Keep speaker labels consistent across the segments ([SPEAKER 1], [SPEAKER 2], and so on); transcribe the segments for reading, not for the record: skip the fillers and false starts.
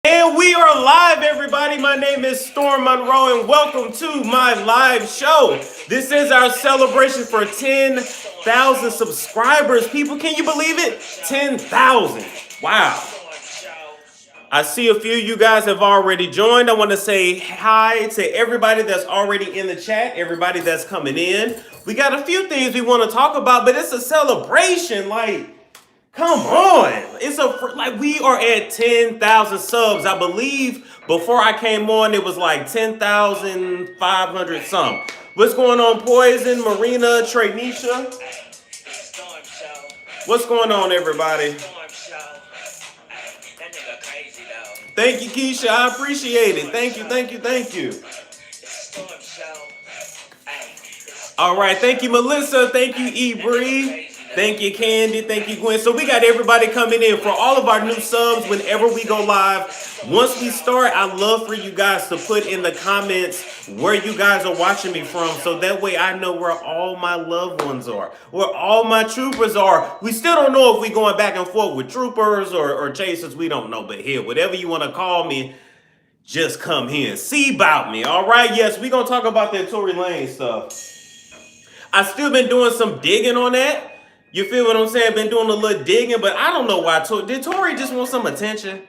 [SPEAKER 1] And we are live, everybody. My name is Storm Monroe, and welcome to my live show. This is our celebration for 10,000 subscribers. People, can you believe it? 10,000. Wow. I see a few of you guys have already joined. I want to say hi to everybody that's already in the chat, everybody that's coming in. We got a few things we want to talk about, but it's a celebration. Come on. We are at 10,000 subs. I believe before I came on it was like 10,500 some. What's going on, Poison, Marina, Treynisha? What's going on, everybody? Thank you, Keisha. I appreciate it. Thank you, thank you, thank you. All right. Thank you, Melissa. Thank you, E. Bree. Thank you, Candy. Thank you, Gwen. So we got everybody coming in. For all of our new subs, whenever we go live, once we start, I'd love for you guys to put in the comments where you guys are watching me from, so that way I know where all my loved ones are, where all my troopers are. We still don't know if we're going back and forth with troopers or chasers. We don't know. But here, whatever you want to call me, just come here and see about me. All right? Yes, we're going to talk about that Tory Lane stuff. I still been doing some digging on that. You feel what I'm saying? Been doing a little digging, but I don't know why. Did Tory just want some attention?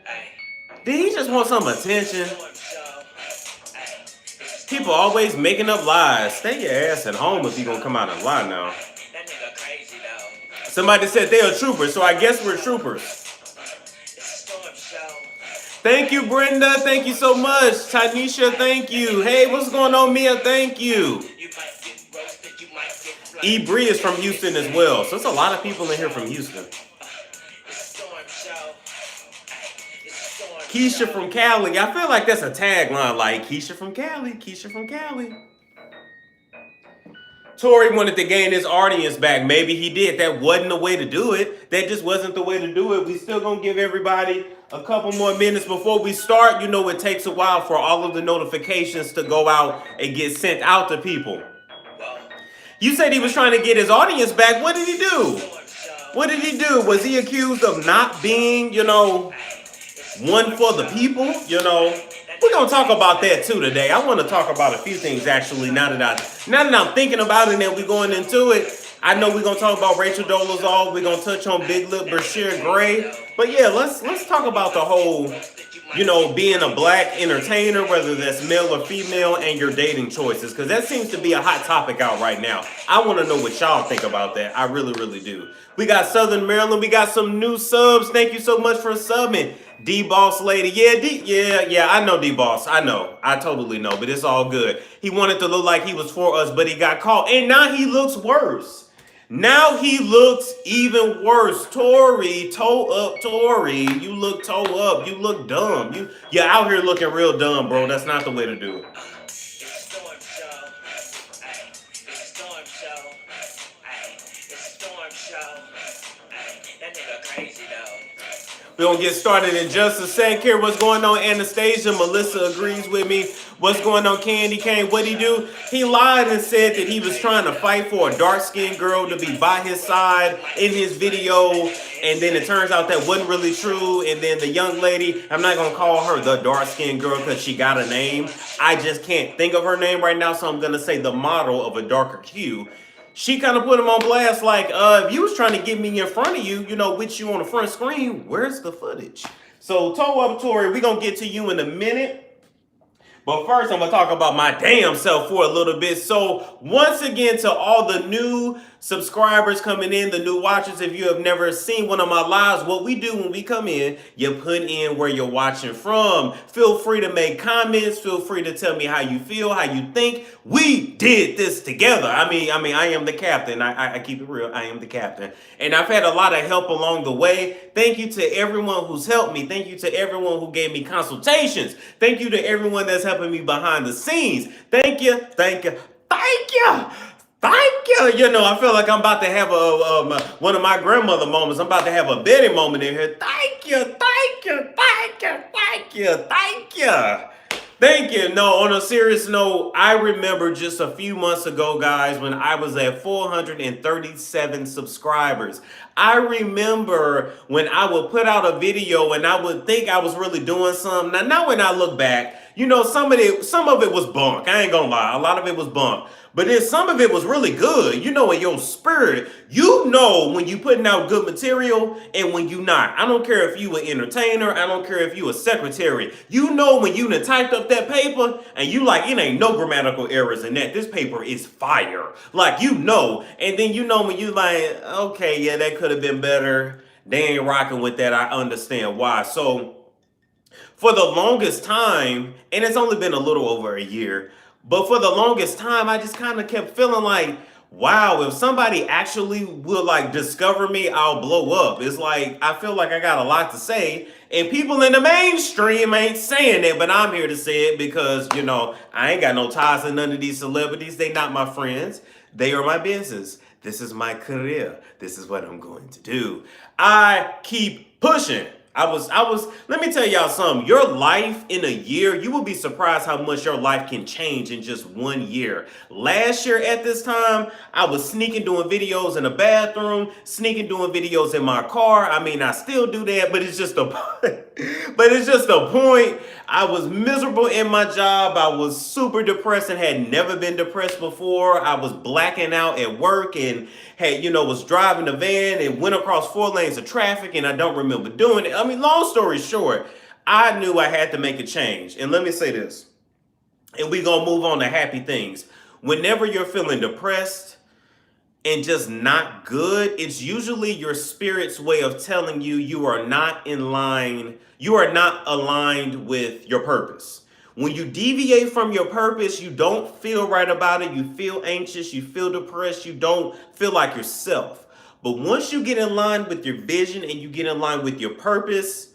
[SPEAKER 1] Did he just want some attention? People always making up lies. Stay your ass at home if you gonna come out and lie now. Somebody said they're troopers, so I guess we're troopers. Thank you, Brenda. Thank you so much. Tanisha, thank you. Hey, what's going on, Mia? Thank you. E. Bree is from Houston as well. So it's a lot of people in here from Houston. Keisha from Cali. I feel like that's a tagline, like Keisha from Cali, Keisha from Cali. Tory wanted to gain his audience back. Maybe he did. That wasn't the way to do it. That just wasn't the way to do it. We still gonna give everybody a couple more minutes before we start. You know, it takes a while for all of the notifications to go out and get sent out to people. You said he was trying to get his audience back. What did he do? What did he do? Was he accused of not being, one for the people? We're going to talk about that too today. I want to talk about a few things actually now that I'm thinking about it and we're going into it. I know we're going to talk about Rachel Dolezal. We're going to touch on Big Lip Bryshere Gray. But yeah, let's talk about the whole, being a black entertainer, whether that's male or female, and your dating choices. Because that seems to be a hot topic out right now. I want to know what y'all think about that. I really, really do. We got Southern Maryland. We got some new subs. Thank you so much for subbing. D-Boss Lady. Yeah, I know D-Boss. I know. I totally know. But it's all good. He wanted to look like he was for us, but he got caught. And now he looks worse. Now he looks even worse. Tory, toe up, Tory. You look toe up. You look dumb. You're out here looking real dumb, bro. That's not the way to do it. We're going to get started in just a second here. What's going on, Anastasia? Melissa agrees with me. What's going on, Candy Cane? What'd he do? He lied and said that he was trying to fight for a dark-skinned girl to be by his side in his video. And then it turns out that wasn't really true. And then the young lady, I'm not going to call her the dark-skinned girl because she got a name. I just can't think of her name right now, so I'm going to say the model of a darker hue. She kind of put him on blast like, if you was trying to get me in front of you, with you on the front screen, where's the footage? So, toe up, Tory, we're going to get to you in a minute. But first, I'm going to talk about my damn self for a little bit. So, once again, to all the new subscribers coming in, the new watchers, if you have never seen one of my lives, what we do when we come in, you put in where you're watching from. Feel free to make comments. Feel free to tell me how you feel, how you think. We did this together. I am the captain. I keep it real. I am the captain. And I've had a lot of help along the way. Thank you to everyone who's helped me. Thank you to everyone who gave me consultations. Thank you to everyone that's helping me behind the scenes. Thank you. Thank you. Thank you. Thank you. I feel like I'm about to have one of my grandmother moments. I'm about to have a Betty moment in here. Thank you. Thank you. Thank you. Thank you. Thank you. Thank you. No, on a serious note, I remember just a few months ago, guys, when I was at 437 subscribers. I remember when I would put out a video and I would think I was really doing something. Now when I look back, some of it was bunk. I ain't gonna lie. A lot of it was bunk. But then some of it was really good. In your spirit, when you putting out good material and when you not. I don't care if you an entertainer. I don't care if you a secretary. When you done typed up that paper and you like, it ain't no grammatical errors in that. This paper is fire. Like, And then when you like, okay, yeah, that could have been better. They ain't rocking with that. I understand why. So for the longest time, and it's only been a little over a year, but for the longest time, I just kind of kept feeling like, wow, if somebody actually will like discover me, I'll blow up. It's like, I feel like I got a lot to say, and people in the mainstream ain't saying it, but I'm here to say it because, I ain't got no ties to none of these celebrities. They not my friends. They are my business. This is my career. This is what I'm going to do. I keep pushing. Let me tell y'all something. Your life in a year, you will be surprised how much your life can change in just 1 year. Last year at this time, I was sneaking doing videos in the bathroom, sneaking doing videos in my car. I mean, I still do that, but it's just a point. I was miserable in my job. I was super depressed and had never been depressed before. I was blacking out at work and was driving the van and went across 4 lanes of traffic and I don't remember doing it. I mean, long story short, I knew I had to make a change. And let me say this, and we're going to move on to happy things. Whenever you're feeling depressed and just not good, it's usually your spirit's way of telling you you are not in line, you are not aligned with your purpose. When you deviate from your purpose, you don't feel right about it. You feel anxious. You feel depressed. You don't feel like yourself. But once you get in line with your vision and you get in line with your purpose,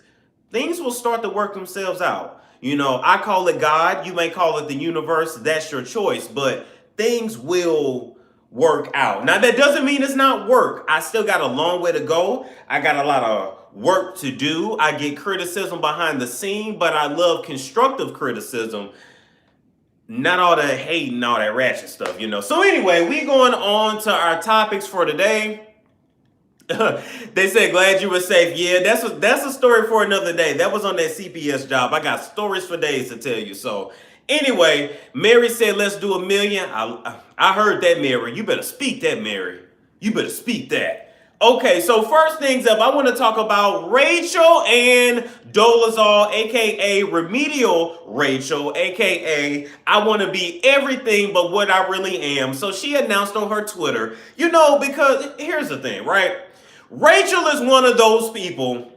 [SPEAKER 1] things will start to work themselves out. I call it God. You may call it the universe. That's your choice. But things will work out. Now, that doesn't mean it's not work. I still got a long way to go. I got a lot of work to do. I get criticism behind the scene, but I love constructive criticism. Not all the hate and all that ratchet stuff, So anyway, we going on to our topics for today. They said, glad you were safe. Yeah, that's a story for another day. That was on that CPS job. I got stories for days to tell you. So anyway, Mary said, let's do 1 million. I heard that, Mary. You better speak that, Mary. You better speak that. Okay, so first things up, I want to talk about Rachel and Dolezal, aka Remedial Rachel, aka I want to be everything but what I really am. So she announced on her Twitter, because here's the thing, right? Rachel is one of those people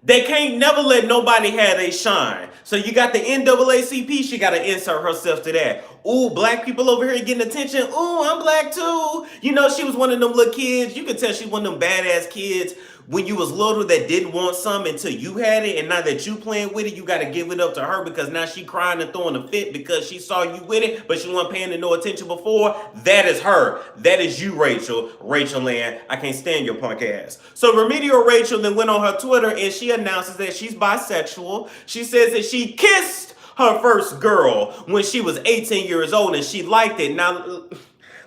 [SPEAKER 1] they can't never let nobody have a shine. So you got the NAACP, she got to insert herself to that. Ooh, black people over here getting attention. Ooh, I'm black too. She was one of them little kids. You could tell she one of them badass kids when you was little that didn't want something until you had it. And now that you playing with it, you got to give it up to her because now she crying and throwing a fit because she saw you with it, but she wasn't paying no attention before. That is her. That is you, Rachel. Rachel Land. I can't stand your punk ass. So Remedial Rachel then went on her Twitter and she announces that she's bisexual. She says that she kissed her first girl when she was 18 years old and she liked it. Now,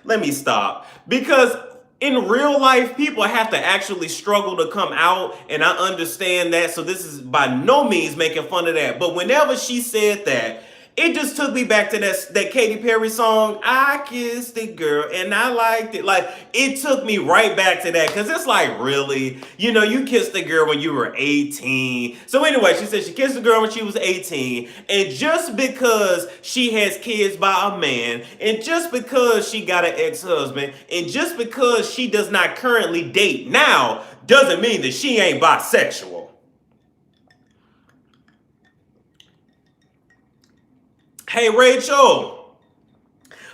[SPEAKER 1] let me stop. Because in real life, people have to actually struggle to come out, and I understand that. So this is by no means making fun of that. But whenever she said that, it just took me back to that Katy Perry song, I Kissed the Girl, and I liked it. Like, it took me right back to that, because it's like, really? You kissed the girl when you were 18. So anyway, she said she kissed the girl when she was 18, and just because she has kids by a man, and just because she got an ex-husband, and just because she does not currently date now, doesn't mean that she ain't bisexual. Hey, Rachel,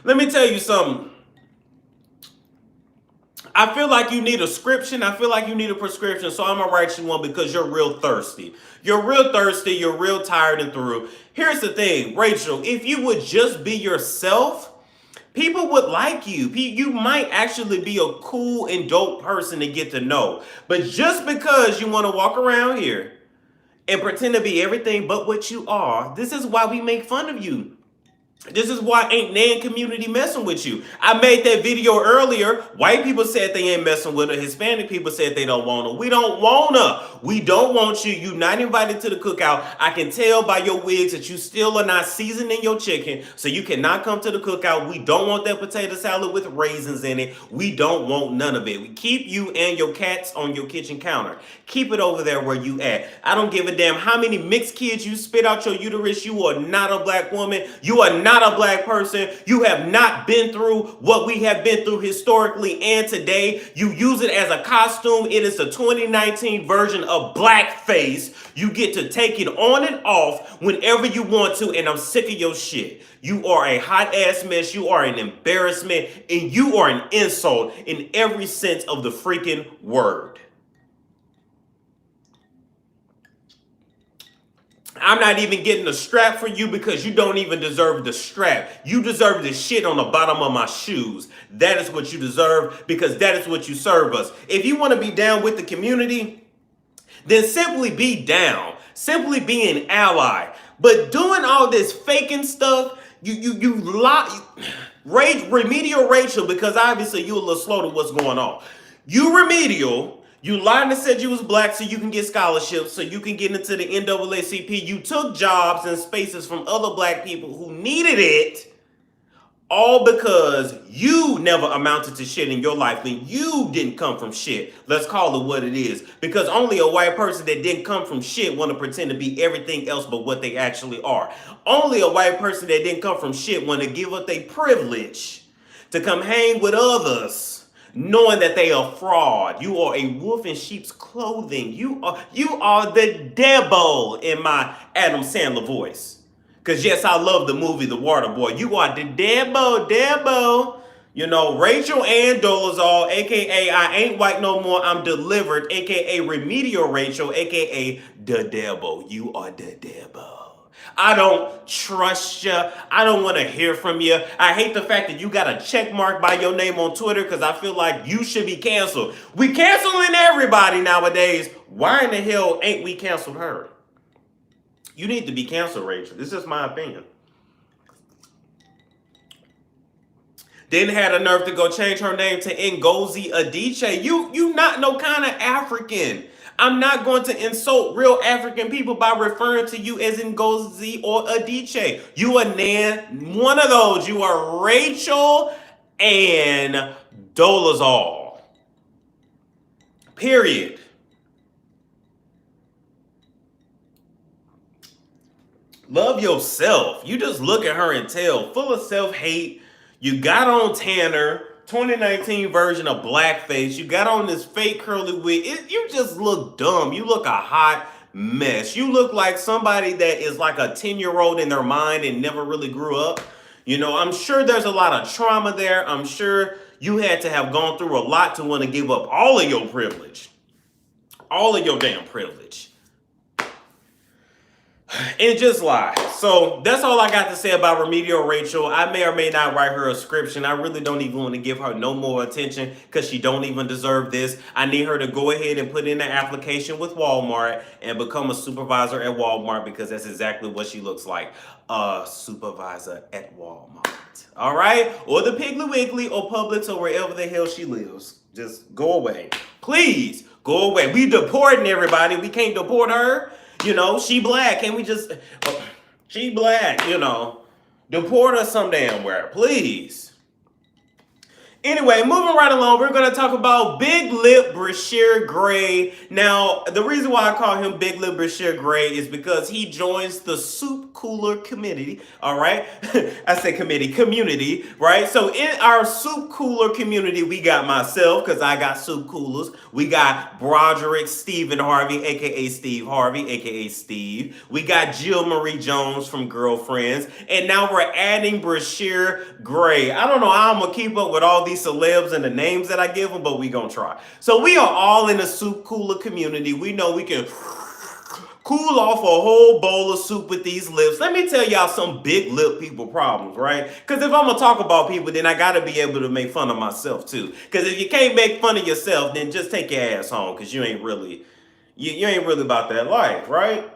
[SPEAKER 1] let me tell you something. I feel like you need a prescription. I feel like you need a prescription, so I'm going to write you one because you're real thirsty. You're real thirsty. You're real tired and through. Here's the thing, Rachel, if you would just be yourself, people would like you. You might actually be a cool and dope person to get to know. But just because you want to walk around here and pretend to be everything but what you are. This is why we make fun of you. This is why ain't Nan community messing with you. I made that video earlier. White people said they ain't messing with her. Hispanic people said they don't want her. We don't want her. We don't want you. You not invited to the cookout. I can tell by your wigs that you still are not seasoning your chicken, so you cannot come to the cookout. We don't want that potato salad with raisins in it. We don't want none of it. We keep you and your cats on your kitchen counter. Keep it over there where you at. I don't give a damn how many mixed kids you spit out your uterus. You are not a black woman. You are not a black person. You have not been through what we have been through historically and today. You use it as a costume. It is the 2019 version of blackface. You get to take it on and off whenever you want to, and I'm sick of your shit. You are a hot ass mess. You are an embarrassment, and you are an insult in every sense of the freaking word. I'm not even getting a strap for you because you don't even deserve the strap. You deserve the shit on the bottom of my shoes. That is what you deserve because that is what you serve us. If you want to be down with the community, then simply be down. Simply be an ally. But doing all this faking stuff, you lie. Remedial Rachel, because obviously you're a little slow to what's going on. You remedial. You lied and said you was black so you can get scholarships, so you can get into the NAACP. You took jobs and spaces from other black people who needed it, all because you never amounted to shit in your life and you didn't come from shit. Let's call it what it is. Because only a white person that didn't come from shit want to pretend to be everything else but what they actually are. Only a white person that didn't come from shit want to give up their privilege to come hang with others, knowing that they are fraud. You are a wolf in sheep's clothing. You are the devil in my Adam Sandler voice. Because yes, I love the movie The Water Boy. You are the devil. You know, Rachel and Dolezal, a.k.a. I ain't white no more, I'm delivered, a.k.a. Remedial Rachel, a.k.a. the devil. You are the devil. I don't trust you. I don't want to hear from you. I hate the fact that you got a check mark by your name on Twitter because I feel like you should be canceled. We canceling everybody nowadays. Why in the hell ain't we canceled her? You need to be canceled, Rachel. This is my opinion. Then had a nerve to go change her name to Ngozi Adichie. You not no kind of African. I'm not going to insult real African people by referring to you as Ngozi or Adichie. You are Nan, one of those. You are Rachel and Dolezal. Period. Love yourself. You just look at her and tell, full of self-hate. You got on Tanner, 2019 version of blackface. You got on this fake curly wig. You just look dumb. You look a hot mess. You look like somebody that is like a 10-year-old in their mind and never really grew up. You know, I'm sure there's a lot of trauma there. I'm sure you had to have gone through a lot to want to give up all of your privilege. All of your damn privilege. And just lie. So that's all I got to say about Remedial Rachel. I may or may not write her a description. I really don't even want to give her no more attention because she don't even deserve this. I need her to go ahead and put in an application with Walmart and become a supervisor at Walmart because that's exactly what she looks like. A supervisor at Walmart. All right? Or the Piggly Wiggly or Publix or wherever the hell she lives. Just go away. Please go away. We deporting everybody. We can't deport her. You know, she black. Can't we just... she black, you know. Deport her some damn where, please. Anyway, moving right along, we're going to talk about Big Lip Bryshere Gray. Now, the reason why I call him Big Lip Bryshere Gray is because he joins the soup cooler community, all right? I say community, right? So in our soup cooler community, we got myself, because I got soup coolers. We got Broderick Stephen Harvey, a.k.a. Steve Harvey, a.k.a. Steve. We got Jill Marie Jones from Girlfriends. And now we're adding Bryshere Gray. I don't know how I'm going to keep up with all these celebs and the names that I give them, but we gonna try. So we are all in the soup cooler community. We know we can cool off a whole bowl of soup with these lips. Let me tell y'all some big lip people problems, right? Because if I'm gonna talk about people, then I gotta be able to make fun of myself too. Because if you can't make fun of yourself, then just take your ass home because you ain't really, you ain't really about that life, right?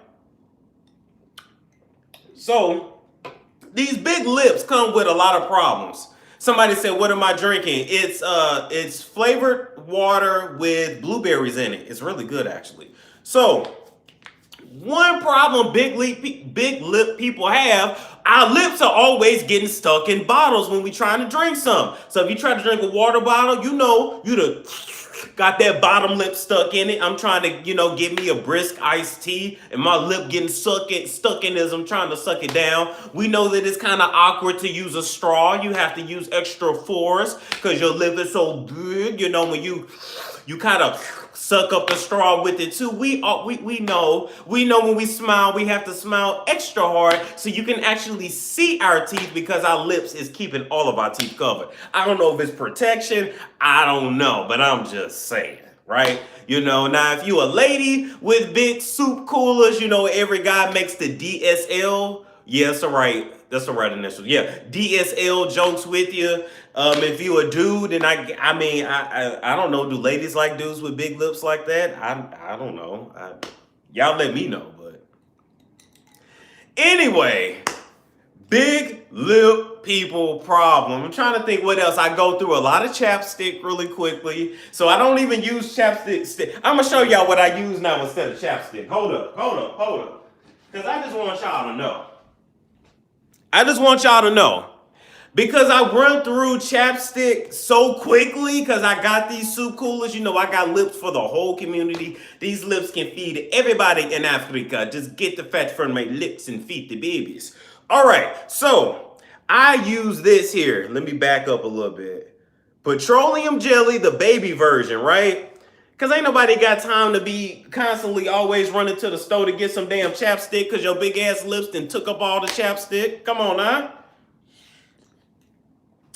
[SPEAKER 1] So these big lips come with a lot of problems. Somebody said, "What am I drinking?" It's flavored water with blueberries in it. It's really good, actually. So one problem big lip people have, our lips are always getting stuck in bottles when we trying to drink some. So if you try to drink a water bottle, you know you done got that bottom lip stuck in it. I'm trying to, get me a brisk iced tea, and my lip getting stuck in as I'm trying to suck it down. We know that it's kind of awkward to use a straw. You have to use extra force because your lip is so big. When you kind of suck up the straw with it too. We know when we smile, we have to smile extra hard so you can actually see our teeth because our lips is keeping all of our teeth covered. I don't know if it's protection, I don't know, but I'm just saying, right? Now if you a lady with big soup coolers, every guy makes the DSL. Yeah, that's the right initial. Yeah, DSL jokes with you. If you a dude, and I don't know. Do ladies like dudes with big lips like that? I don't know. Y'all let me know. But anyway, big lip people problem. I'm trying to think what else. I go through a lot of chapstick really quickly, so I don't even use chapstick. I'm gonna show y'all what I use now instead of chapstick. Hold up, because I just want y'all to know. Because I run through chapstick so quickly because I got these soup coolers. I got lips for the whole community. These lips can feed everybody in Africa. Just get the fat from my lips and feed the babies. All right, so I use this here. Let me back up a little bit. Petroleum jelly, the baby version, right? Because ain't nobody got time to be constantly always running to the store to get some damn chapstick because your big ass lips done took up all the chapstick. Come on now.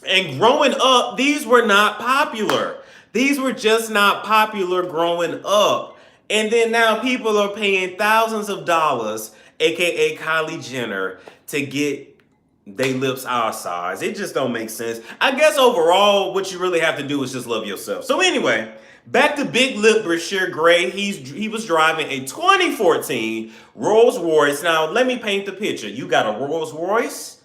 [SPEAKER 1] And growing up, these were not popular. These were just not popular growing up. And then now people are paying thousands of dollars, aka Kylie Jenner, to get their lips our size. It just don't make sense. I guess overall, what you really have to do is just love yourself. So anyway, back to big lip Bryshere Gray. He was driving a 2014 Rolls Royce. Now, let me paint the picture. You got a Rolls Royce.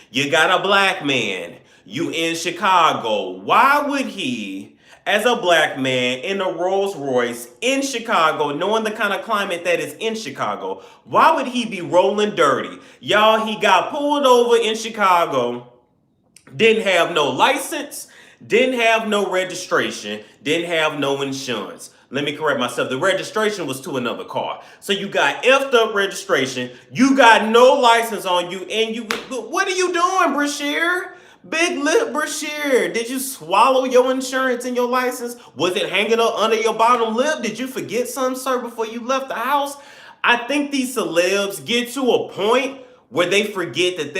[SPEAKER 1] You got a black man. You in Chicago. Why would he, as a black man in a Rolls Royce in Chicago, knowing the kind of climate that is in Chicago, why would he be rolling dirty? Y'all, he got pulled over in Chicago, didn't have no license, didn't have no registration, didn't have no insurance. Let me correct myself. The registration was to another car. So you got effed up registration, you got no license on you, and what are you doing, Bryshere? Big lip Bryshere, did you swallow your insurance and your license? Was it hanging up under your bottom lip? Did you forget something, sir, before you left the house? I think these celebs get to a point where they forget that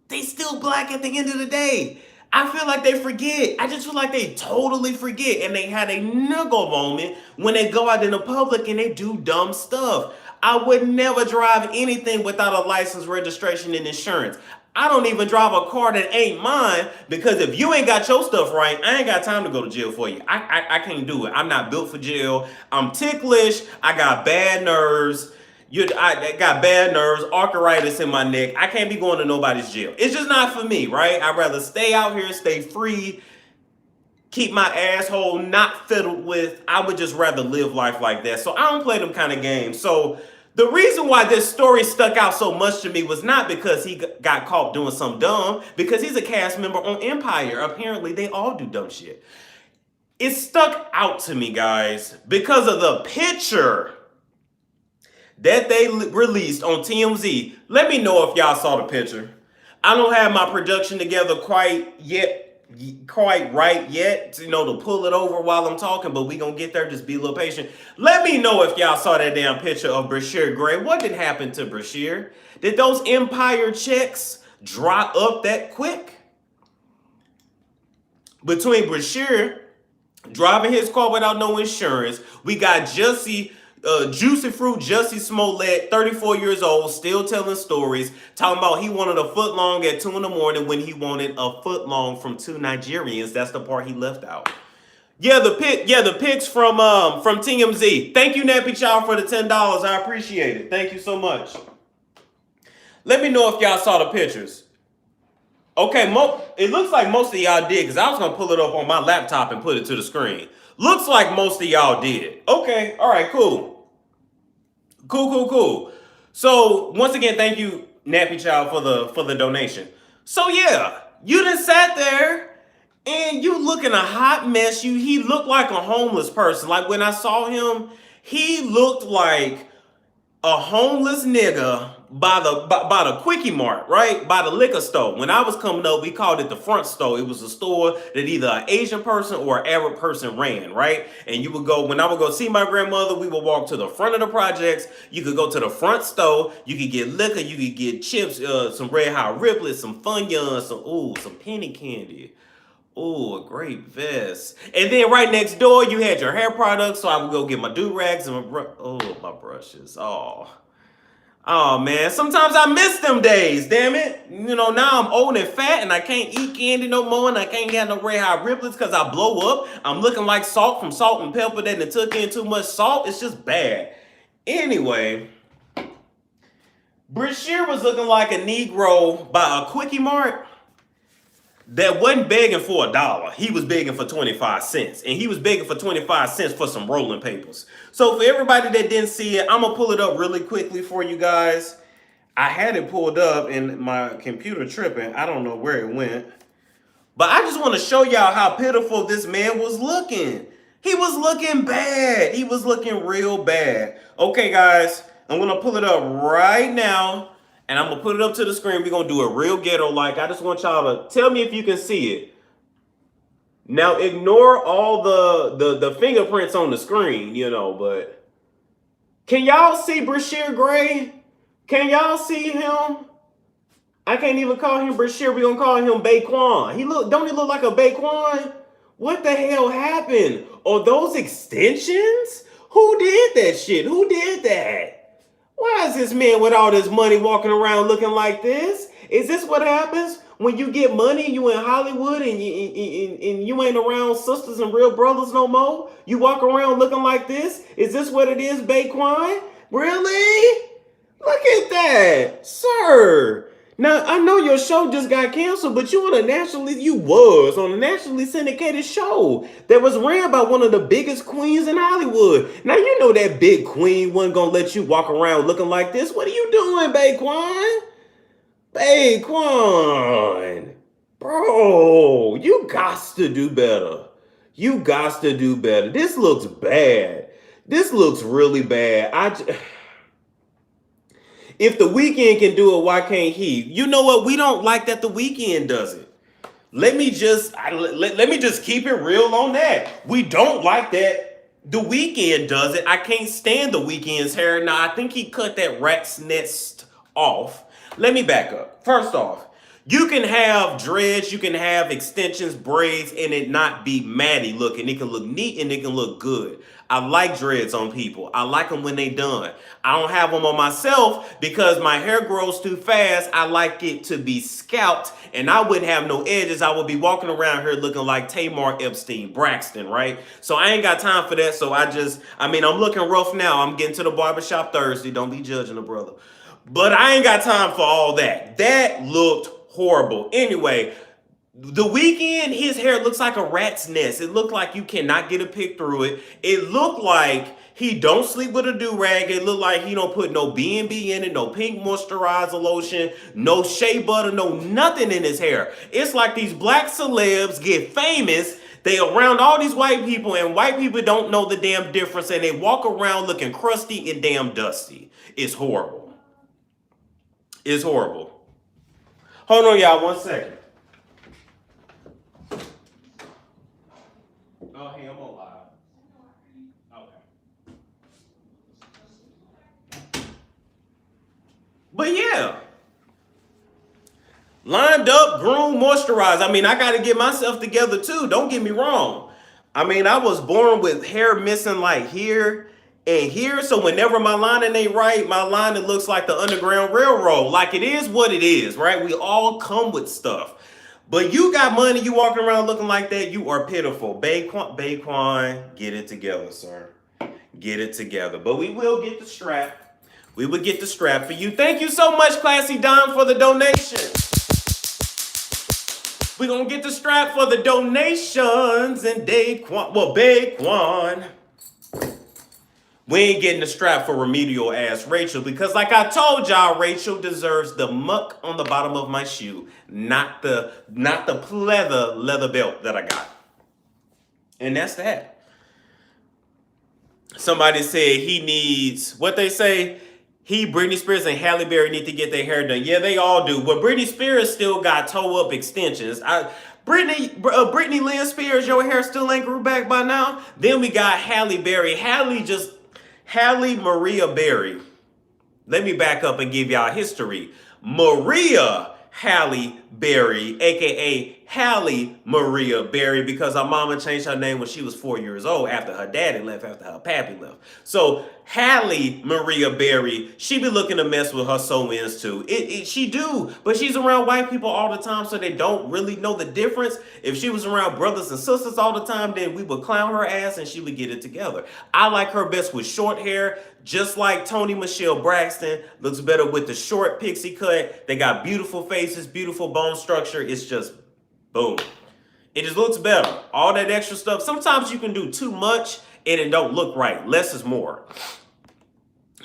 [SPEAKER 1] they still black at the end of the day. I feel like they forget. I just feel like they totally forget. And they had a niggle moment when they go out in the public and they do dumb stuff. I would never drive anything without a license, registration, and insurance. I don't even drive a car that ain't mine because if you ain't got your stuff right, I ain't got time to go to jail for you. I can't do it. I'm not built for jail. I'm ticklish. I got bad nerves. I got bad nerves, arthritis in my neck. I can't be going to nobody's jail. It's just not for me, right? I'd rather stay out here, stay free, keep my asshole not fiddled with. I would just rather live life like that. So I don't play them kind of games. So the reason why this story stuck out so much to me was not because he got caught doing something dumb, because he's a cast member on Empire. Apparently, they all do dumb shit. It stuck out to me, guys, because of the picture that they released on TMZ. Let me know if y'all saw the picture. I don't have my production together quite right yet, to pull it over while I'm talking, but we gonna get there. Just be a little patient. Let me know if y'all saw that damn picture of Bryshere Gray. What did happen to Bryshere? Did those Empire checks dry up that quick? Between Bryshere driving his car without no insurance, we got Juicy Fruit Jussie Smollett, 34 years old, still telling stories, talking about he wanted a foot long at 2 a.m. when he wanted a foot long from 2 Nigerians. That's the part he left out. The pics from TMZ. Thank you, Nappy Chow, for the $10. I appreciate it. Thank you so much. Let me know if y'all saw the pictures. Okay, it looks like most of y'all did because I was going to pull it up on my laptop and put it to the screen. Looks like most of y'all did. Okay, all right, cool. Cool. So, once again, thank you, Nappy Child, for the donation. So, yeah, you done sat there and you looking a hot mess. He looked like a homeless person. Like, when I saw him, he looked like a homeless nigga by the Quickie Mart, right? By the liquor store. When I was coming up, we called it the front store. It was a store that either an Asian person or an Arab person ran, right? And you would go, when I would go see my grandmother, we would walk to the front of the projects. You could go to the front store. You could get liquor. You could get chips, some Red Hot Riplets, some Funyuns, some penny candy. Oh, a great vest. And then right next door, you had your hair products. So I would go get my do-rags and my brushes. Oh, man. Sometimes I miss them days, damn it. You know, now I'm old and fat and I can't eat candy no more and I can't get no Red Hot Riplets because I blow up. I'm looking like Salt from Salt and Pepper that they took in too much salt. It's just bad. Anyway, Bryshere was looking like a Negro by a Quickie Mart that wasn't begging for $1. He was begging for 25 cents. And he was begging for 25 cents for some rolling papers. So for everybody that didn't see it, I'm going to pull it up really quickly for you guys. I had it pulled up and my computer tripping. I don't know where it went. But I just want to show y'all how pitiful this man was looking. He was looking bad. He was looking real bad. Okay, guys, I'm going to pull it up right now. And I'm going to put it up to the screen. We're going to do a real ghetto-like. I just want y'all to tell me if you can see it. Now, ignore all the fingerprints on the screen, you know, but... Can y'all see Bryshere Gray? Can y'all see him? I can't even call him Bryshere. We're going to call him Baquan. Don't he look like a Baquan? What the hell happened? Are those extensions? Who did that shit? Who did that? Why is this man with all this money walking around looking like this? Is this what happens when you get money, you in Hollywood and you ain't around sisters and real brothers no more? You walk around looking like this? Is this what it is, Baquan? Really? Look at that, sir. Now, I know your show just got canceled, but you was on a nationally syndicated show that was ran by one of the biggest queens in Hollywood. Now, you know that big queen wasn't going to let you walk around looking like this. What are you doing, Baquan? Baquan. Bro, you got to do better. You got to do better. This looks bad. This looks really bad. If The Weeknd can do it, why can't he? You know what? We don't like that The Weeknd does it. Let me just keep it real on that. We don't like that The Weeknd does it. I can't stand The Weeknd's hair. Now, I think he cut that rat's nest off. Let me back up. First off, you can have dreads, you can have extensions, braids, and it not be matty looking. It can look neat and it can look good. I like dreads on people. I like them when they done. I don't have them on myself because my hair grows too fast. I like it to be scalped and I wouldn't have no edges. I would be walking around here looking like Tamar Epstein Braxton, right? So I ain't got time for that. So I'm looking rough now. I'm getting to the barbershop Thursday. Don't be judging a brother. But I ain't got time for all that. That looked horrible. Anyway, The Weeknd, his hair looks like a rat's nest. It looked like you cannot get a pick through it. It looked like he don't sleep with a do-rag. It looked like he don't put no B&B in it, no pink moisturizer lotion, no shea butter, no nothing in his hair. It's like these black celebs get famous. They around all these white people and white people don't know the damn difference and they walk around looking crusty and damn dusty. It's horrible. It's horrible. Hold on, y'all, 1 second. Oh, hey, I'm on live. Okay. But yeah. Lined up, groomed, moisturized. I mean, I got to get myself together too. Don't get me wrong. I mean, I was born with hair missing like here and here. So whenever my lining ain't right, my lining looks like the Underground Railroad. Like it is what it is, right? We all come with stuff. But you got money, you walking around looking like that, you are pitiful. Baquan, get it together, sir. Get it together. But we will get the strap. we would get the strap for you. Thank you so much, Classy Don, for the donation. We're going to get the strap for the donations and Baekwon. We ain't getting the strap for remedial ass Rachel because like I told y'all, Rachel deserves the muck on the bottom of my shoe, not the pleather leather belt that I got. And that's that. Somebody said he needs, what they say, Britney Spears and Halle Berry need to get their hair done. Yeah, they all do. But Britney Spears still got toe-up extensions. Britney Lynn Spears, your hair still ain't grew back by now. Then we got Halle Berry. Halle Maria Berry. Let me back up and give y'all history. Maria Halle Berry, a.k.a. Halle Maria Berry, because her mama changed her name when she was 4 years old after her daddy left, after her pappy left. So Halle Maria Berry, she be looking to mess with her sew-ins too. She do, but she's around white people all the time, so they don't really know the difference. If she was around brothers and sisters all the time, then we would clown her ass and she would get it together. I like her best with short hair, just like Toni Michelle Braxton. Looks better with the short pixie cut. They got beautiful faces, beautiful bone structure. It's just boom. It just looks better. All that extra stuff. Sometimes you can do too much and it don't look right. Less is more.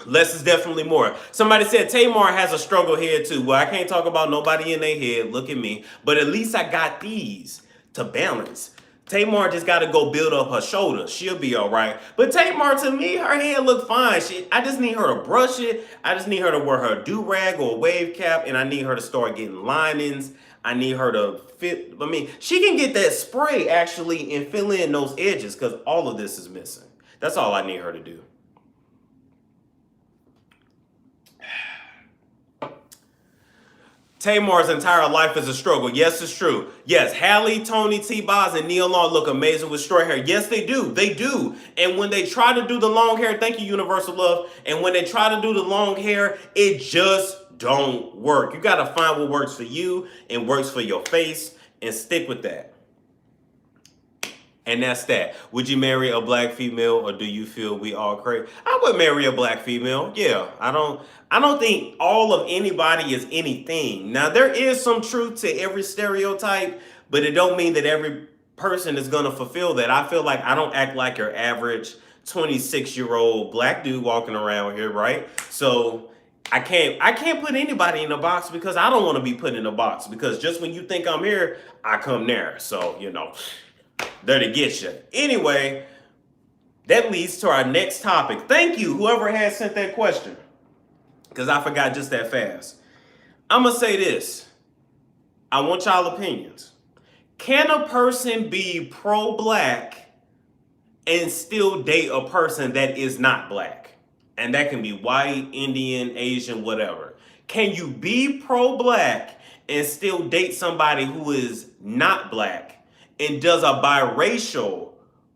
[SPEAKER 1] Less is definitely more. Somebody said Tamar has a struggle head too. Well, I can't talk about nobody in their head. Look at me. But at least I got these to balance. Tamar just got to go build up her shoulders. She'll be all right. But Tamar, to me, her hair look fine. I just need her to brush it. I just need her to wear her do-rag or wave cap. And I need her to start getting linings. I need her to fit. I mean, she can get that spray actually and fill in those edges because all of this is missing. That's all I need her to do. Tamar's entire life is a struggle. Yes, it's true. Yes, Halle, Toni, T-Boz, and Nia Long look amazing with short hair. Yes, they do. They do. And when they try to do the long hair, thank you, Universal Love. And when they try to do the long hair, it just don't work. You got to find what works for you and works for your face and stick with that. And that's that. Would you marry a black female or do you feel we all crazy? I would marry a black female. Yeah, I don't think all of anybody is anything. Now, there is some truth to every stereotype, but it don't mean that every person is going to fulfill that. I feel like I don't act like your average 26-year-old black dude walking around here, right? So I can't put anybody in a box because I don't want to be put in a box because just when you think I'm here, I come there. So, you know, there to get you. Anyway, that leads to our next topic. Thank you, whoever has sent that question, because I forgot just that fast. I'm going to say this. I want y'all opinions. Can a person be pro-black and still date a person that is not black? And that can be white, Indian, Asian, whatever. Can you be pro-black and still date somebody who is not black? And does a biracial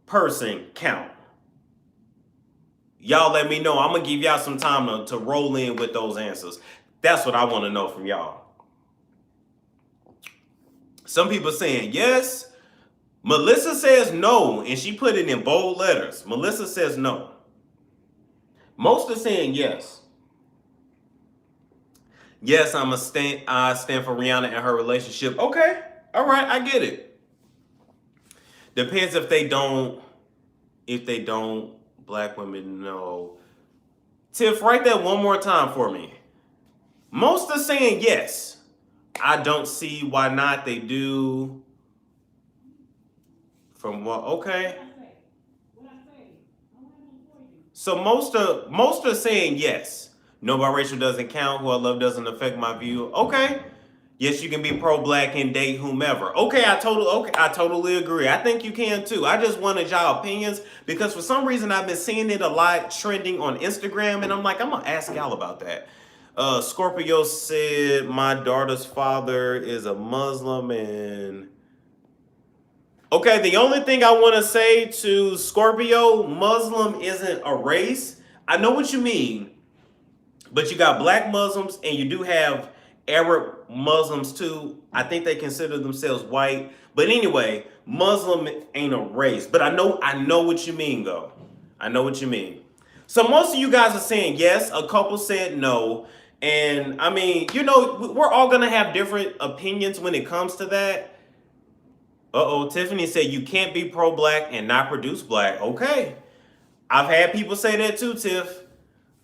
[SPEAKER 1] person count? Y'all let me know. I'm going to give y'all some time to roll in with those answers. That's what I want to know from y'all. Some people saying yes. Melissa says no, and she put it in bold letters. Melissa says no. Most are saying yes. Yes, I stand for Rihanna and her relationship. Okay. All right, I get it. Depends if they don't, black women know. Tiff, write that one more time for me. Most are saying yes. I don't see why not. They do. From what? Okay. So most are saying yes. No biracial doesn't count. Who I love doesn't affect my view. Okay. Yes, you can be pro-black and date whomever. Okay, I totally agree. I think you can too. I just wanted y'all opinions because for some reason I've been seeing it a lot trending on Instagram, and I'm like, I'm gonna ask y'all about that. Scorpio said my daughter's father is a Muslim, and okay, the only thing I want to say to Scorpio, Muslim isn't a race. I know what you mean, but you got black Muslims and you do have Arab Muslims too. I think they consider themselves white. But anyway, Muslim ain't a race. But I know what you mean though. I know what you mean. So most of you guys are saying yes. A couple said no. And I mean, you know, we're all going to have different opinions when it comes to that. Uh-oh, Tiffany said you can't be pro-black and not produce black. Okay. I've had people say that too, Tiff.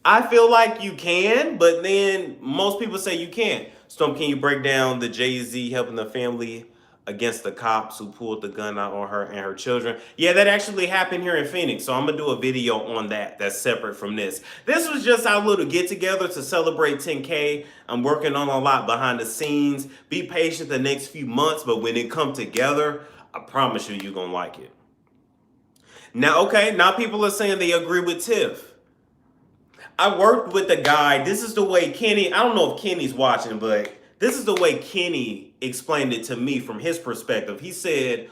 [SPEAKER 1] I feel like you can, but then most people say you can't. Storm, can you break down the Jay-Z helping the family against the cops who pulled the gun out on her and her children? Yeah, that actually happened here in Phoenix. So I'm going to do a video on that that's separate from this. This was just our little get-together to celebrate 10K. I'm working on a lot behind the scenes. Be patient the next few months, but when it come together, I promise you're going to like it. Now, okay, now people are saying they agree with Tiff. I worked with a guy. This is the way Kenny, I don't know if Kenny's watching, but this is the way Kenny explained it to me from his perspective. He said,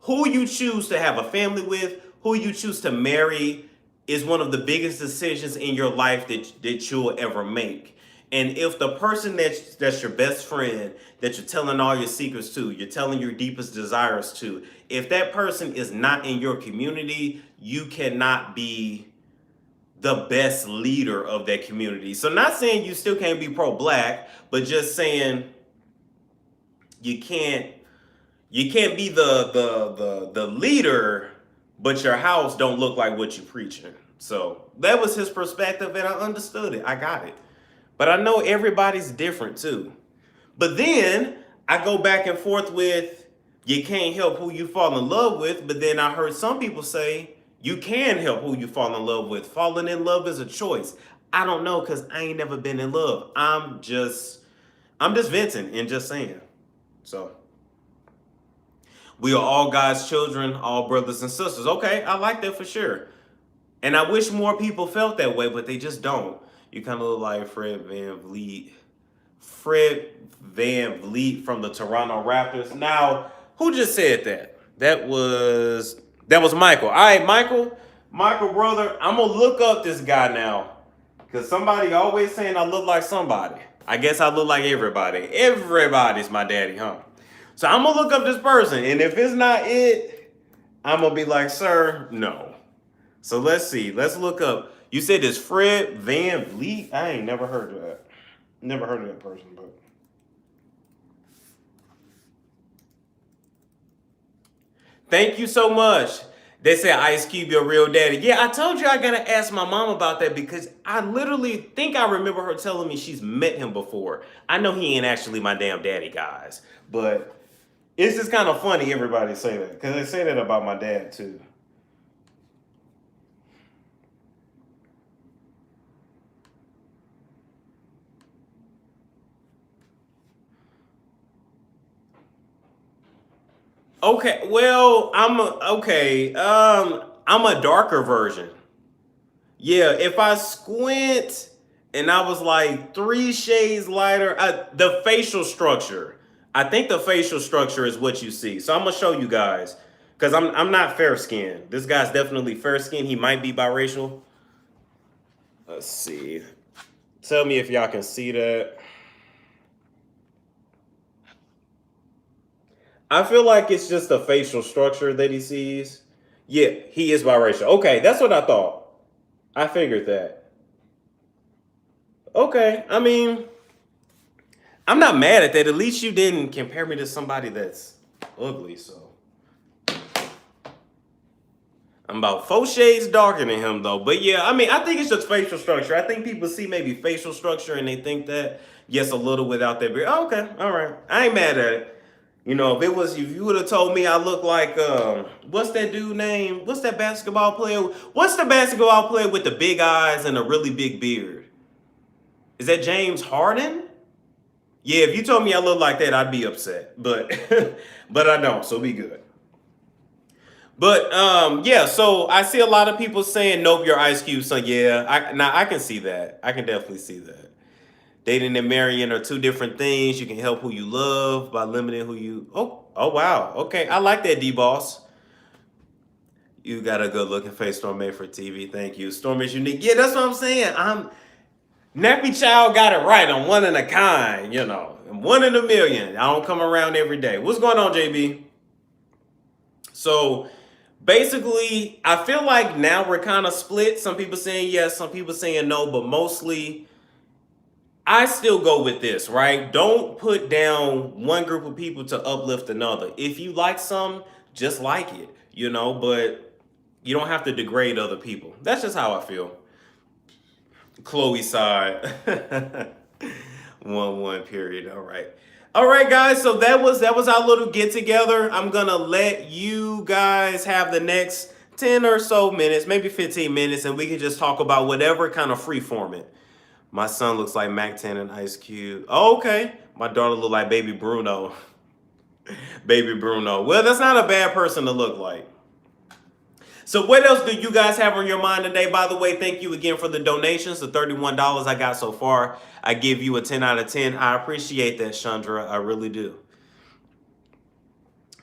[SPEAKER 1] who you choose to have a family with, who you choose to marry is one of the biggest decisions in your life that you'll ever make. And if the person that's your best friend, that you're telling all your secrets to, you're telling your deepest desires to, if that person is not in your community, you cannot be the best leader of that community. So not saying you still can't be pro-black, but just saying you can't be the leader, but your house don't look like what you're preaching. So that was his perspective, and I understood it. I got it. But I know everybody's different too. But then I go back and forth with you can't help who you fall in love with, but then I heard some people say you can help who you fall in love with. Falling in love is a choice. I don't know, because I ain't never been in love. I'm just venting and just saying. So we are all God's children, all brothers and sisters. Okay, I like that for sure. And I wish more people felt that way, but they just don't. You kind of look like Fred Van Vliet. Fred Van Vliet from the Toronto Raptors. Now, who just said that? That was Michael. All right, Michael, brother, I'm going to look up this guy now. Because somebody always saying I look like somebody. I guess I look like everybody. Everybody's my daddy, huh? So I'm going to look up this person. And if it's not it, I'm going to be like, sir, no. So let's see. Let's look up. You said it's Fred Van Vliet? I ain't never heard of that. Never heard of that person, but. Thank you so much. They said Ice Cube your real daddy. Yeah, I told you I gotta ask my mom about that because I literally think I remember her telling me she's met him before. I know he ain't actually my damn daddy, guys. But it's just kind of funny everybody say that. Because they say that about my dad too. Okay, well, I'm a darker version. Yeah, if I squint and I was like 3 shades lighter, the facial structure. I think the facial structure is what you see. So I'm gonna show you guys. Because I'm not fair skinned. This guy's definitely fair skinned. He might be biracial. Let's see. Tell me if y'all can see that. I feel like it's just the facial structure that he sees. Yeah, he is biracial. Okay, that's what I thought. I figured that. Okay, I mean, I'm not mad at that. At least you didn't compare me to somebody that's ugly, so. I'm about 4 shades darker than him, though. But yeah, I mean, I think it's just facial structure. I think people see maybe facial structure and they think that, yes, a little without that beard. Oh, okay, all right. I ain't mad at it. You know, if you would have told me I look like, what's that dude name? What's that basketball player? What's the basketball player with the big eyes and a really big beard? Is that James Harden? Yeah, if you told me I look like that, I'd be upset. But but I don't, so be good. But yeah, so I see a lot of people saying, nope, you're Ice Cube son. Yeah, I can see that. I can definitely see that. Dating and marrying are 2 different things. You can help who you love by limiting who you... Oh wow. Okay, I like that, D-Boss. You got a good-looking face, Storm, made for TV. Thank you. Storm is unique. Yeah, that's what I'm saying. Nappy Child got it right. I'm one in a kind, you know. I'm 1 in a million. I don't come around every day. What's going on, JB? So, Basically, I feel like now we're kind of split. Some people saying yes, some people saying no, but mostly I still go with this, right? Don't put down one group of people to uplift another. If you like some, just like it, but you don't have to degrade other people. That's just how I feel. Chloe side. 1-1 period. All right. All right, guys. So that was our little get together. I'm gonna let you guys have the next 10 or so minutes, maybe 15 minutes, and we can just talk about whatever kind of free format. My son looks like Mac 10 and Ice Cube. Oh, okay. My daughter look like Baby Bruno. Baby Bruno. Well, that's not a bad person to look like. So what else do you guys have on your mind today? By the way, thank you again for the donations, the $31 I got so far. I give you a 10 out of 10. I appreciate that, Chandra. I really do.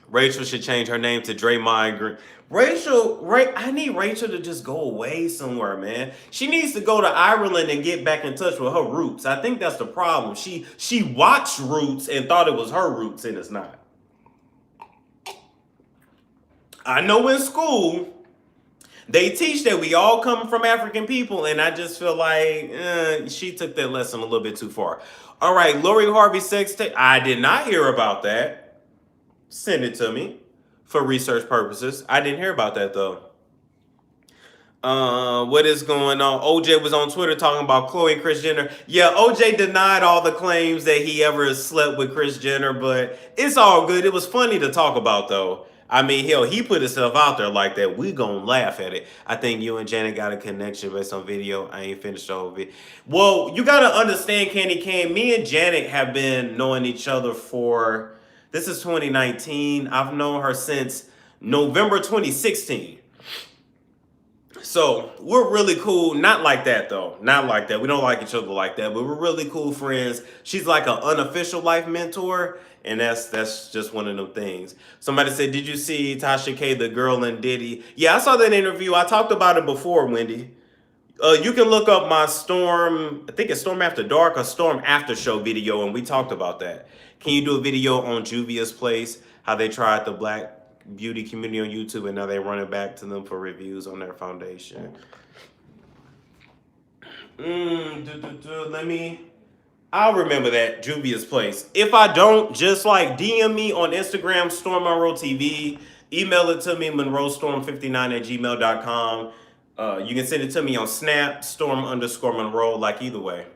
[SPEAKER 1] Rachel should change her name to Draymond Green. I need Rachel to just go away somewhere, man. She needs to go to Ireland and get back in touch with her roots. I think that's the problem. She watched Roots and thought it was her roots, and it's not. I know in school, they teach that we all come from African people, and I just feel like she took that lesson a little bit too far. All right, Lori Harvey sex tape. I did not hear about that. Send it to me for research purposes. I didn't hear about that, though. What is going on? OJ was on Twitter talking about Khloe and Kris Jenner. Yeah, OJ denied all the claims that he ever slept with Kris Jenner, but it's all good. It was funny to talk about, though. I mean, hell, he put himself out there like that. We gonna laugh at it. I think you and Janet got a connection based on video. I ain't finished the whole video. Well, you gotta understand, Candy Cane. Me and Janet have been knowing each other for, this is 2019. I've known her since November 2016. So we're really cool. Not like that, though. Not like that. We don't like each other like that, but we're really cool friends. She's like an unofficial life mentor, and that's just one of them things. Somebody said, did you see Tasha K, the girl in Diddy? Yeah, I saw that interview. I talked about it before, Wendy. You can look up my Storm, I think it's Storm After Dark or Storm After Show video, and we talked about that. Can you do a video on Juvia's Place, how they tried the Black beauty community on YouTube, and now they run it back to them for reviews on their foundation? I'll remember that, Juvia's Place. If I don't, just like DM me on Instagram, stormmonroetv, email it to me, monroestorm59@gmail.com. You can send it to me on Snap, storm_Monroe, like either way.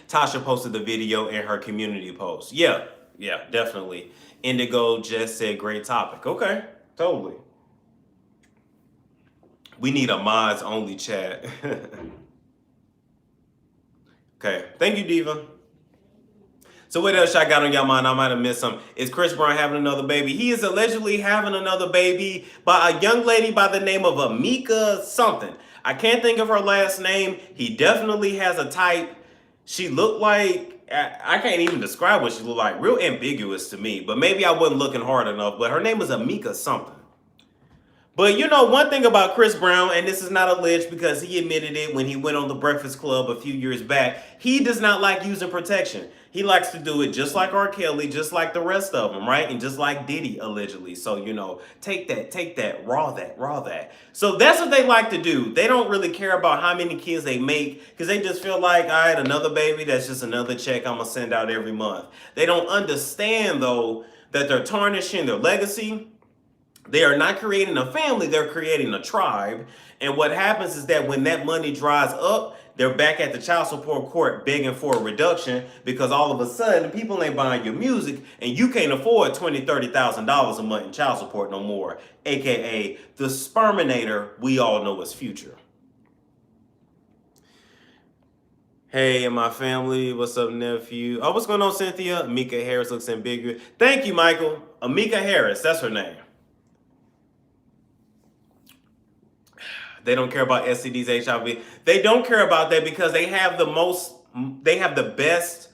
[SPEAKER 1] Tasha posted the video in her community post. Yeah, definitely. Indigo just said, great topic. Okay, totally. We need a mods only chat. Okay, thank you, Diva. So what else I got on your mind? I might have missed some. Is Chris Brown having another baby? He is allegedly having another baby by a young lady by the name of Amika something. I can't think of her last name. He definitely has a type. She looked like, I can't even describe what she looked like. Real ambiguous to me, but maybe I wasn't looking hard enough. But her name is Amika something. But one thing about Chris Brown, and this is not alleged because he admitted it when he went on The Breakfast Club a few years back, he does not like using protection. He likes to do it just like R. Kelly, just like the rest of them, right? And just like Diddy, allegedly. So, take that, raw that. So that's what they like to do. They don't really care about how many kids they make because they just feel like, all right, another baby, that's just another check I'm going to send out every month. They don't understand, though, that they're tarnishing their legacy. They are not creating a family, they're creating a tribe. And what happens is that when that money dries up, they're back at the child support court begging for a reduction because all of a sudden people ain't buying your music and you can't afford $20,000, $30,000 a month in child support no more. AKA the sperminator we all know as Future. Hey, and my family, what's up, nephew? Oh, what's going on, Cynthia? Amika Harris looks ambiguous. Thank you, Michael. Amika Harris, that's her name. They don't care about STDs, HIV. They don't care about that because they have the best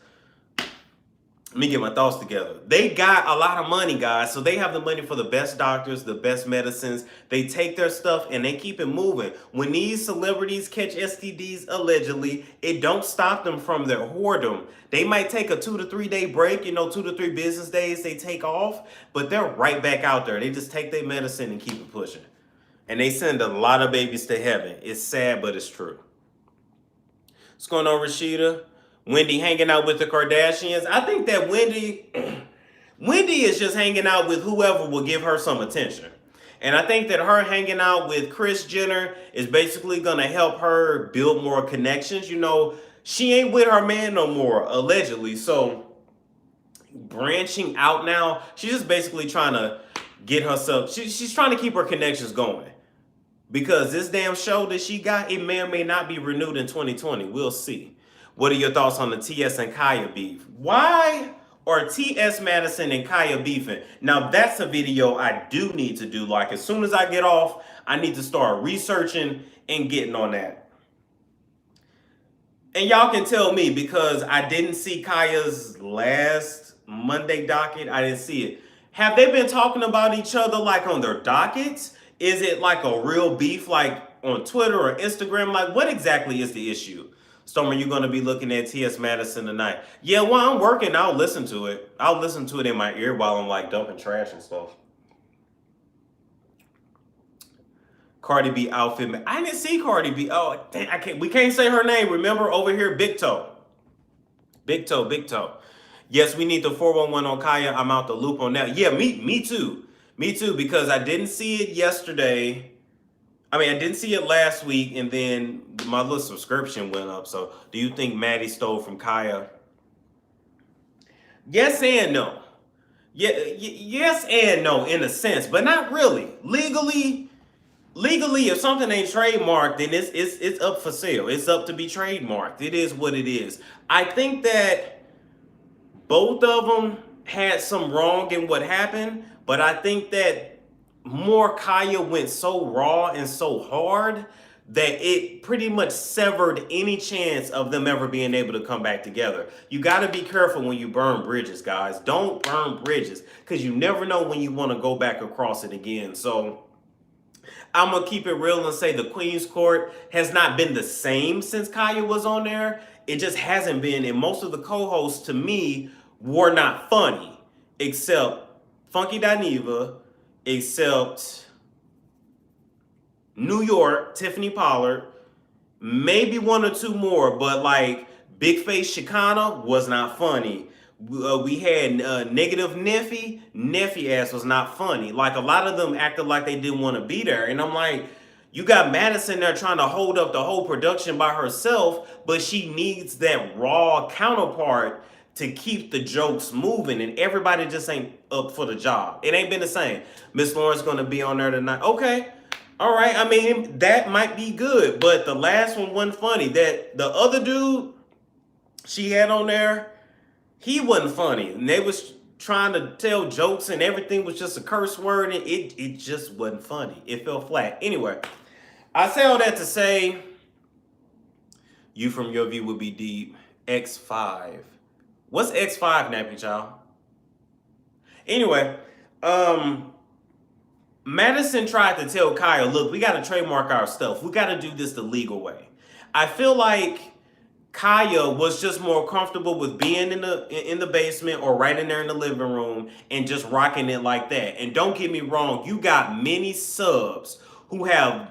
[SPEAKER 1] let me get my thoughts together. They got a lot of money, guys. So they have the money for the best doctors, the best medicines. They take their stuff and they keep it moving. When these celebrities catch STDs allegedly, it don't stop them from their whoredom. They might take a 2 to 3 day break, 2 to 3 business days they take off, but they're right back out there. They just take their medicine and keep it pushing. And they send a lot of babies to heaven. It's sad, but it's true. What's going on, Rashida? Wendy hanging out with the Kardashians. I think that Wendy is just hanging out with whoever will give her some attention. And I think that her hanging out with Kris Jenner is basically going to help her build more connections. She ain't with her man no more, allegedly. So branching out now, she's just basically trying to get herself, she's trying to keep her connections going. Because this damn show that she got, it may or may not be renewed in 2020. We'll see. What are your thoughts on the TS and Kaya beef? Why are TS Madison and Kaya beefing? Now, that's a video I do need to do. Like, as soon as I get off, I need to start researching and getting on that. And y'all can tell me, because I didn't see Kaya's last Monday docket. I didn't see it. Have they been talking about each other, like, on their dockets? Is it like a real beef, like on Twitter or Instagram? Like, what exactly is the issue? Storm, are you going to be looking at T.S. Madison tonight? Yeah, while I'm working, I'll listen to it. I'll listen to it in my ear while I'm like dumping trash and stuff. Cardi B outfit. I didn't see Cardi B. Oh, dang, we can't say her name. Remember over here, Big Toe. Big Toe, Big Toe. Yes, we need the 411 on Kaya. I'm out the loop on that. Yeah, me too. Me too, because I didn't see it yesterday. I didn't see it last week, and then my little subscription went up. So, do you think Maddie stole from Kaya? Yes and no. Yes and no, in a sense, but not really. Legally, if something ain't trademarked, then it's up for sale. It's up to be trademarked. It is what it is. I think that both of them had some wrong in what happened, but I think that more Kaya went so raw and so hard that it pretty much severed any chance of them ever being able to come back together. You got to be careful when you burn bridges, guys. Don't burn bridges, because you never know when you want to go back across it again. So I'm going to keep it real and say the Queen's Court has not been the same since Kaya was on there. It just hasn't been. And most of the co-hosts, to me, were not funny, except Funky Dineva, except New York, Tiffany Pollard, maybe one or two more, but like Big Face Chicana was not funny. We had Negative Neffy. Neffy ass was not funny. Like, a lot of them acted like they didn't want to be there. And I'm like, you got Madison there trying to hold up the whole production by herself, but she needs that raw counterpart to keep the jokes moving, and everybody just ain't up for the job. It ain't been the same. Miss Lawrence gonna be on there tonight. Okay, all right. That might be good, but the last one wasn't funny. That the other dude she had on there, he wasn't funny. And they was trying to tell jokes and everything was just a curse word, and it just wasn't funny. It fell flat. Anyway, I say all that to say, you from your view would be deep. X5. What's X5, Nappy Child? Anyway, Madison tried to tell Kaya, look, we got to trademark our stuff. We got to do this the legal way. I feel like Kaya was just more comfortable with being in the basement or right in there in the living room and just rocking it like that. And don't get me wrong, you got many subs who have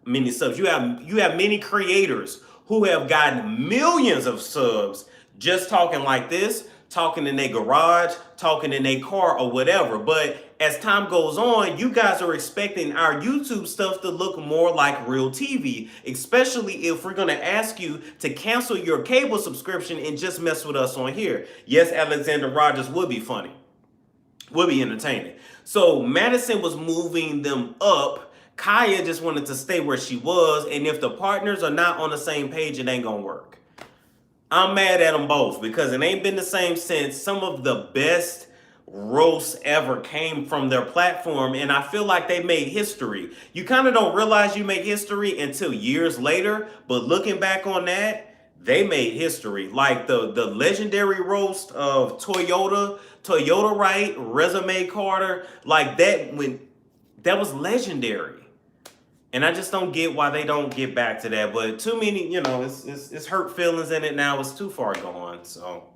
[SPEAKER 1] many subs. You have many creators who have gotten millions of subs just talking like this, talking in their garage, talking in their car or whatever. But as time goes on, you guys are expecting our YouTube stuff to look more like real TV, especially if we're going to ask you to cancel your cable subscription and just mess with us on here. Yes, Alexander Rogers would be funny, would be entertaining. So Madison was moving them up. Kaya just wanted to stay where she was. And if the partners are not on the same page, it ain't going to work. I'm mad at them both because it ain't been the same since. Some of the best roasts ever came from their platform, and I feel like they made history. You kind of don't realize you make history until years later, but looking back on that, they made history. Like the legendary roast of Toyota Wright, Resume Carter, like that was legendary. And I just don't get why they don't get back to that. But too many, it's hurt feelings in it now. It's too far gone. So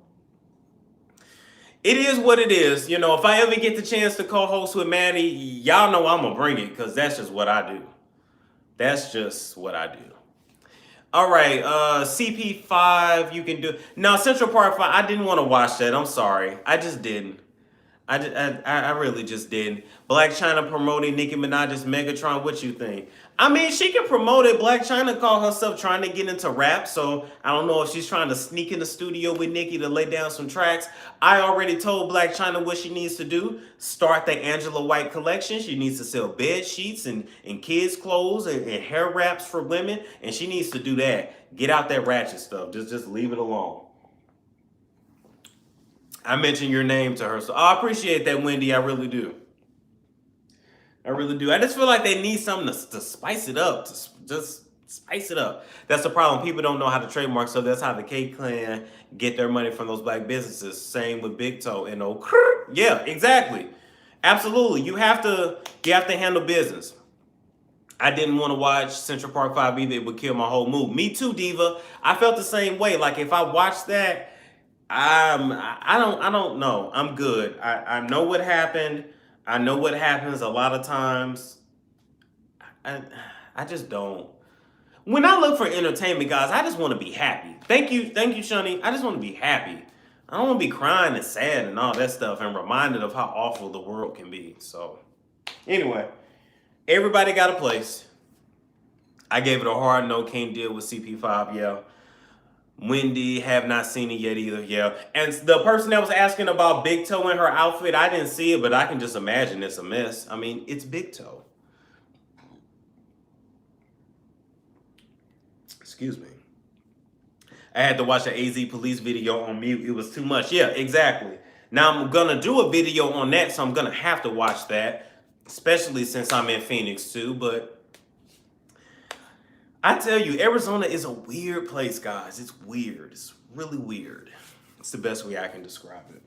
[SPEAKER 1] it is what it is. If I ever get the chance to co-host with Maddie, y'all know I'm gonna bring it because that's just what I do. That's just what I do. All right, CP5, you can do. No, Central Park 5, I didn't want to watch that. I'm sorry. I just didn't. I really just didn't. Black China promoting Nicki Minaj's Megatron. What you think? I mean, she can promote it. Black China called herself trying to get into rap, so I don't know if she's trying to sneak in the studio with Nicki to lay down some tracks. I already told Black China what she needs to do. Start the Angela White collection. She needs to sell bed sheets and kids' clothes and hair wraps for women, and she needs to do that. Get out that ratchet stuff. Just leave it alone. I mentioned your name to her, so I appreciate that, Wendy. I really do. I really do. I just feel like they need something to spice it up. Just spice it up. That's the problem. People don't know how to trademark, so that's how the K Clan get their money from those black businesses. Same with Big Toe and yeah, exactly. Absolutely. You have to handle business. I didn't want to watch Central Park 5 either. It would kill my whole mood. Me too, Diva. I felt the same way. Like if I watched that, I don't know. I'm good. I know what happened. I know what happens a lot of times. I just don't. When I look for entertainment, guys, I just want to be happy. Thank you, Shani. I just want to be happy. I don't want to be crying and sad and all that stuff and reminded of how awful the world can be. So, anyway, everybody got a place. I gave it a hard no. Can't deal with CP5. Yeah. Wendy, have not seen it yet either. Yeah. And the person that was asking about Big Toe in her outfit, I didn't see it, but I can just imagine it's a mess. I mean, it's Big Toe. Excuse me. I had to watch the AZ police video on mute. It was too much. Yeah, exactly. Now I'm going to do a video on that, so I'm going to have to watch that, especially since I'm in Phoenix too. But I tell you, Arizona is a weird place, guys. It's weird. It's really weird. It's the best way I can describe it.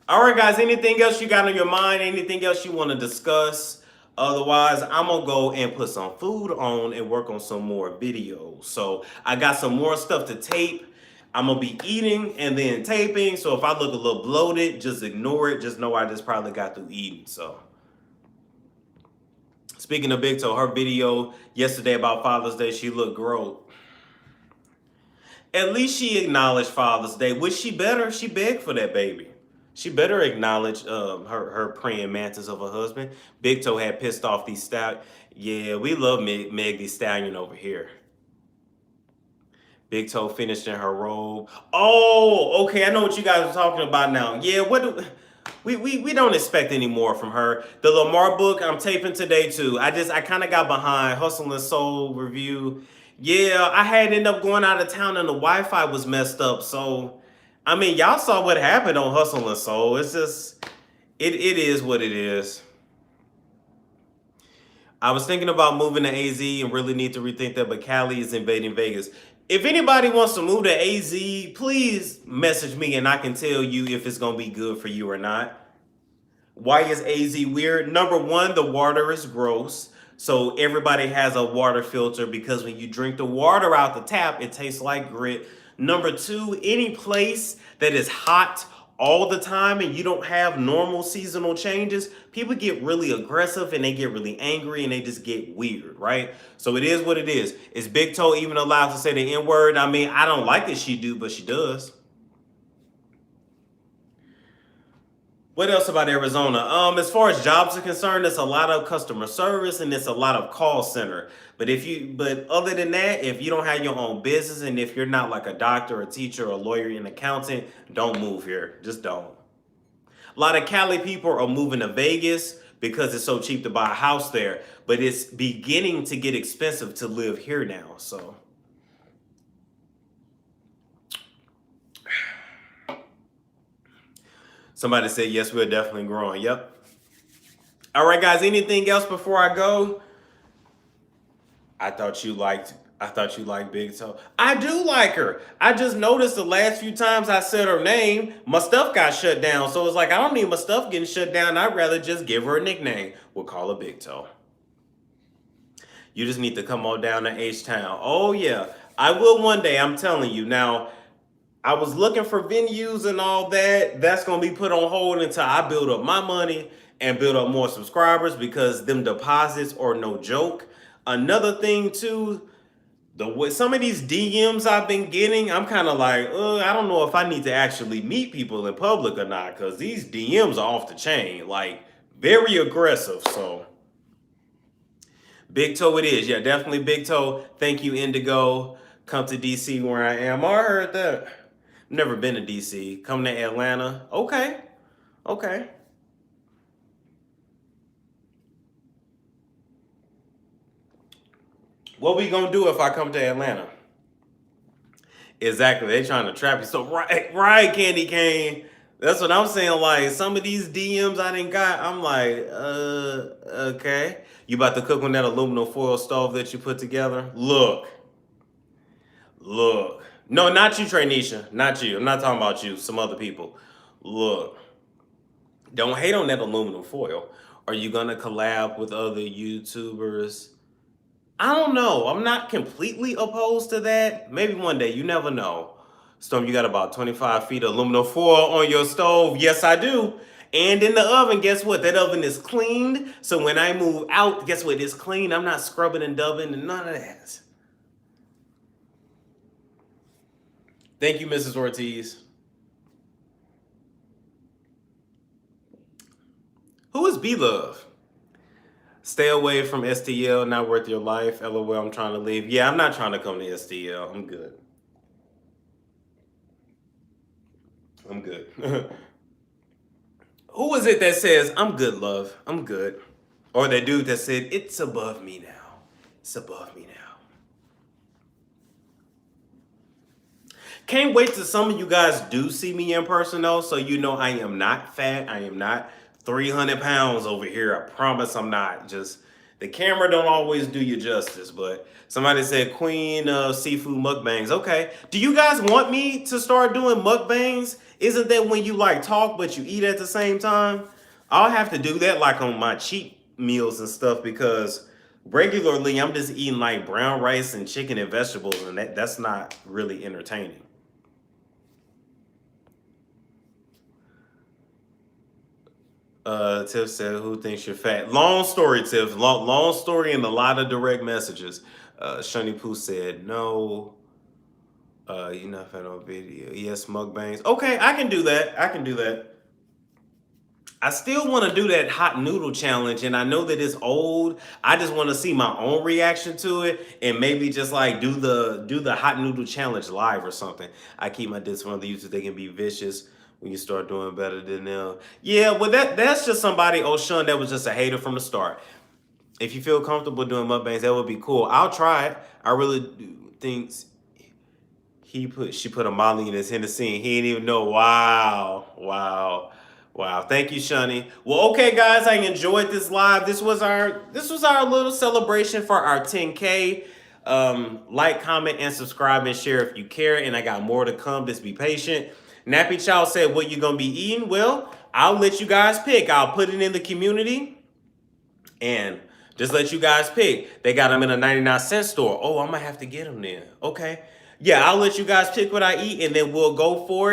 [SPEAKER 1] All right, guys, anything else you got on your mind? Anything else you want to discuss? Otherwise, I'm going to go and put some food on and work on some more videos. So I got some more stuff to tape. I'm going to be eating and then taping. So if I look a little bloated, just ignore it. Just know I just probably got through eating. So speaking of Big Toe, her video yesterday about Father's Day, she looked gross. At least she acknowledged Father's Day, which she better. She begged for that baby. She better acknowledge her praying mantis of a husband. Big Toe had pissed off these stallions. Yeah, we love Meg Thee Stallion over here. Big Toe finished in her robe. Oh, okay, I know what you guys are talking about now. Yeah, we don't expect any more from her. The Lamar book I'm taping today too. I kind of got behind. Hustle and Soul review. Yeah, I had ended up going out of town and the Wi-Fi was messed up. So, I mean, y'all saw what happened on Hustle and Soul. It's just, it is what it is. I was thinking about moving to AZ and really need to rethink that, but Cali is invading Vegas. If anybody wants to move to AZ, please message me and I can tell you if it's going to be good for you or not. Why is AZ weird? Number one, the water is gross. So everybody has a water filter because when you drink the water out the tap, it tastes like grit. Number two, any place that is hot all the time and you don't have normal seasonal changes, people get really aggressive and they get really angry and they just get weird, right? So it is what it is. Is Big Toe even allowed to say the N-word? I mean, I don't like that she do, but she does. What else about Arizona? As far as jobs are concerned, it's a lot of customer service and it's a lot of call center. But other than that, if you don't have your own business and if you're not like a doctor, a teacher, a lawyer, an accountant, don't move here. Just don't. A lot of Cali people are moving to Vegas because it's so cheap to buy a house there. But it's beginning to get expensive to live here now. So somebody said, yes, we're definitely growing. Yep. All right, guys, anything else before I go? I thought you liked I thought you liked Big Toe. I do like her. I just noticed the last few times I said her name, my stuff got shut down. So it's like, I don't need my stuff getting shut down. I'd rather just give her a nickname. We'll call her Big Toe. You just need to come on down to H-Town. Oh, yeah. I will one day, I'm telling you. Now, I was looking for venues and all that. That's going to be put on hold until I build up my money and build up more subscribers, because them deposits are no joke. Another thing, too, some of these DMs I've been getting, I'm kind of like, I don't know if I need to actually meet people in public or not, because these DMs are off the chain, like very aggressive. So Big Toe it is. Yeah, definitely Big Toe. Thank you, Indigo. Come to DC where I am. I heard that. Never been to DC. Come to Atlanta. Okay. Okay. What we gonna do if I come to Atlanta? Exactly. They trying to trap you. So right, Candy Cane. That's what I'm saying. Like, some of these DMs I didn't got, I'm like, okay. You about to cook on that aluminum foil stove that you put together? Look. No, not you, Trainisha. Not you. I'm not talking about you. Some other people. Look. Don't hate on that aluminum foil. Are you gonna collab with other YouTubers? I don't know. I'm not completely opposed to that. Maybe one day. You never know. Storm, you got about 25 feet of aluminum foil on your stove. Yes, I do. And in the oven, guess what? That oven is cleaned. So when I move out, guess what? It's clean. I'm not scrubbing and dubbing and none of that. Thank you, Mrs. Ortiz. Who is B-Love? Stay away from STL, not worth your life. LOL, I'm trying to leave. Yeah, I'm not trying to come to STL. I'm good. I'm good. Who is it that says, I'm good, love? I'm good. Or that dude that said, it's above me now. It's above me now. Can't wait till some of you guys do see me in person, though, so you know I am not fat. I am not 300 pounds over here. I promise I'm not. Just the camera don't always do you justice. But somebody said queen of seafood mukbangs. Okay. Do you guys want me to start doing mukbangs? Isn't that when you like talk but you eat at the same time? I'll have to do that like on my cheat meals and stuff, because regularly I'm just eating like brown rice and chicken and vegetables, and that's not really entertaining. Tiff said, who thinks you're fat? Long story, Tiff. Long story and a lot of direct messages. Shunny Poo said, no. You're not fat on video. Yes, mukbangs. Okay, I can do that. I still want to do that hot noodle challenge, and I know that it's old. I just want to see my own reaction to it, and maybe just like do the hot noodle challenge live or something. I keep my diss from other YouTubers. They can be vicious when you start doing better than them. Yeah, well, that's just somebody, O'Shun, that was just a hater from the start. If you feel comfortable doing mukbangs, that would be cool. I'll try it. I really do think she put a Molly in his Hennessy. He didn't even know. Wow. Thank you, Shunny. Well, okay, guys, I enjoyed this live. This was our little celebration for our 10K. Like, comment, and subscribe and share if you care. And I got more to come. Just be patient. Nappy Chow said, what you gonna be eating? Well, I'll let you guys pick. I'll put it in the community and just let you guys pick. They got them in a 99-cent store. Oh, I'm gonna have to get them then. Okay. Yeah, I'll let you guys pick what I eat, and then we'll go for it.